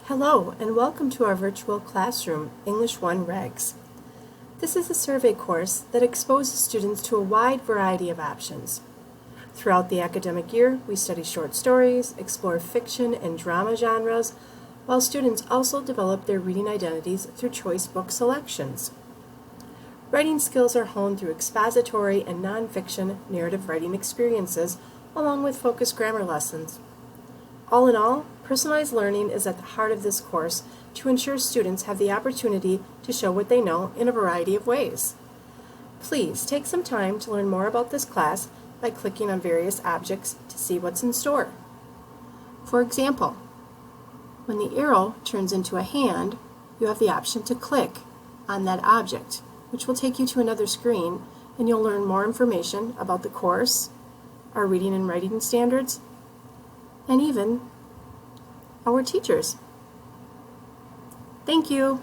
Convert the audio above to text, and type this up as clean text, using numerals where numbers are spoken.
Hello, and welcome to our virtual classroom, English 1 Regs. This is a survey course that exposes students to a wide variety of options. Throughout the academic year, we study short stories, explore fiction and drama genres, while students also develop their reading identities through choice book selections. Writing skills are honed through expository and nonfiction narrative writing experiences, along with focused grammar lessons. All in all, personalized learning is at the heart of this course to ensure students have the opportunity to show what they know in a variety of ways. Please take some time to learn more about this class by clicking on various objects to see what's in store. For example, when the arrow turns into a hand, you have the option to click on that object, which will take you to another screen, and you'll learn more information about the course, our reading and writing standards, and even our teachers. Thank you.